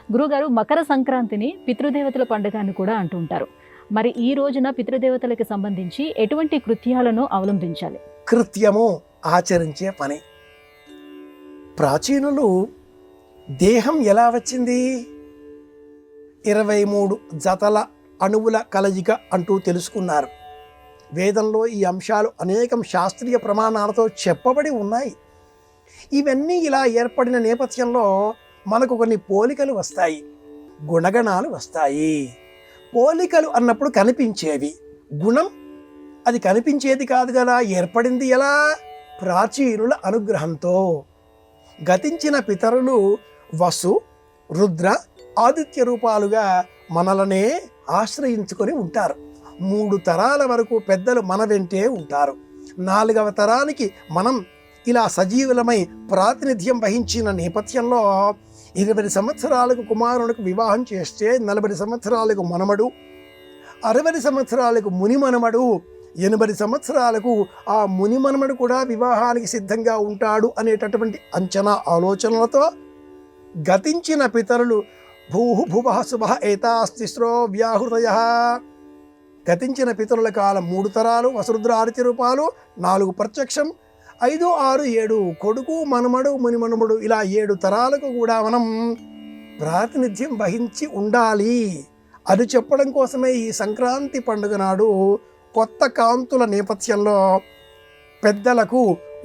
గురుగారు, మకర సంక్రాంతిని పితృదేవతల పండుగ అని కూడా అంటూ ఉంటారు. మరి ఈ రోజున పితృదేవతలకు సంబంధించి ఎటువంటి కృత్యాలను అవలంబించాలి? కృత్యము ఆచరించే పని. ప్రాచీనులు దేహం ఎలా వచ్చింది, 23 జతల అణువుల కలయిక అంటూ తెలుసుకున్నారు. వేదంలో ఈ అంశాలు అనేకం శాస్త్రీయ ప్రమాణాలతో చెప్పబడి ఉన్నాయి. ఇవన్నీ ఇలా ఏర్పడిన నేపథ్యంలో మనకు కొన్ని పోలికలు వస్తాయి, గుణగణాలు వస్తాయి. పోలికలు అన్నప్పుడు కనిపించేవి, గుణం అది కనిపించేది కాదు కదా. ఏర్పడింది ఎలా? ప్రాచీనుల అనుగ్రహంతో. గతించిన పితరులు వసు, రుద్ర, ఆదిత్య రూపాలుగా మనలనే ఆశ్రయించుకొని ఉంటారు. 3 తరాల వరకు పెద్దలు మన వెంటే ఉంటారు. 4వ తరానికి మనం ఇలా సజీవులమై ప్రాతినిధ్యం వహించిన నేపథ్యంలో 20 సంవత్సరాలకు కుమారునికి వివాహం చేస్తే 40 సంవత్సరాలకు మనమడు, 60 సంవత్సరాలకు ముని మనమడు, 80 సంవత్సరాలకు ఆ ముని మనమడు కూడా వివాహానికి సిద్ధంగా ఉంటాడు అనేటటువంటి అంచనా ఆలోచనలతో గతించిన పితరులు భూః శుభః ఏతాస్తిస్రో వ్యాహృతయః. గతించిన పితరుల కాలం 3 తరాలు, వసురుద్ర ఆదిత్య రూపాలు, 4 ప్రత్యక్షం, 5, 6, 7 కొడుకు మనమడు ముని మనమడు, ఇలా 7 తరాలకు కూడా మనం ప్రాతినిధ్యం వహించి ఉండాలి. అది చెప్పడం కోసమే ఈ సంక్రాంతి పండుగ నాడు కొత్త కాంతుల నేపథ్యంలో పెద్దలకు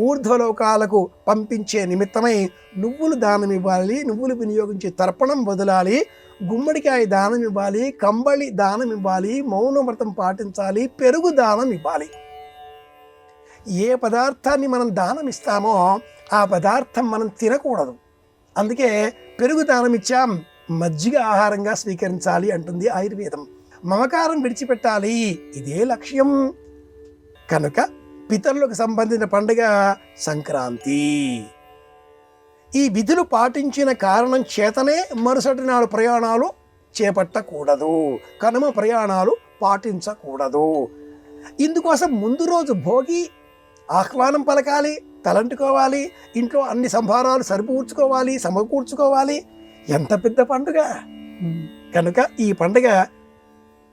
ఊర్ధ్వలోకాలకు పంపించే నిమిత్తమై నువ్వులు దానం ఇవ్వాలి, నువ్వులు వినియోగించి తర్పణం వదలాలి, గుమ్మడికాయ దానం ఇవ్వాలి, కంబళి దానం ఇవ్వాలి, మౌనవ్రతం పాటించాలి, పెరుగు దానం ఇవ్వాలి. ఏ పదార్థాన్ని మనం దానం ఇస్తామో ఆ పదార్థం మనం తినకూడదు. అందుకే పెరుగు దానం ఇచ్చాం, మజ్జిగ ఆహారంగా స్వీకరించాలి అంటుంది ఆయుర్వేదం. మమకారం విడిచిపెట్టాలి, ఇదే లక్ష్యం. కనుక పితరులకు సంబంధించిన పండుగ సంక్రాంతి. ఈ విధులు పాటించిన కారణం చేతనే మరుసటి నాడు ప్రయాణాలు చేపట్టకూడదు, కనుమ ప్రయాణాలు పాటించకూడదు. ఇందుకోసం ముందు రోజు భోగి ఆహ్వానం పలకాలి, తలంటుకోవాలి, ఇంట్లో అన్ని సంభారాలు సరిపూర్చుకోవాలి, సమకూర్చుకోవాలి. ఎంత పెద్ద పండుగ! కనుక ఈ పండుగ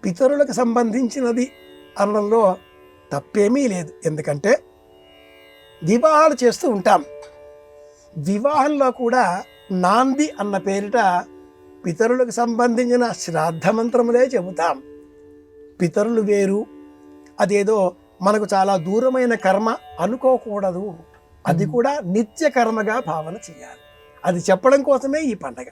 పితరులకు సంబంధించినది అనడంలో తప్పేమీ లేదు. ఎందుకంటే వివాహాలు చేస్తూ ఉంటాం, వివాహంలో కూడా నాంది అన్న పేరిట పితరులకు సంబంధించిన శ్రాద్ధ మంత్రములే చెబుతాం. పితరులు వేరు, అదేదో మనకు చాలా దూరమైన కర్మ అనుకోకూడదు. అది కూడా నిత్య కర్మగా భావన చేయాలి. అది చెప్పడం కోసమే ఈ పండగ.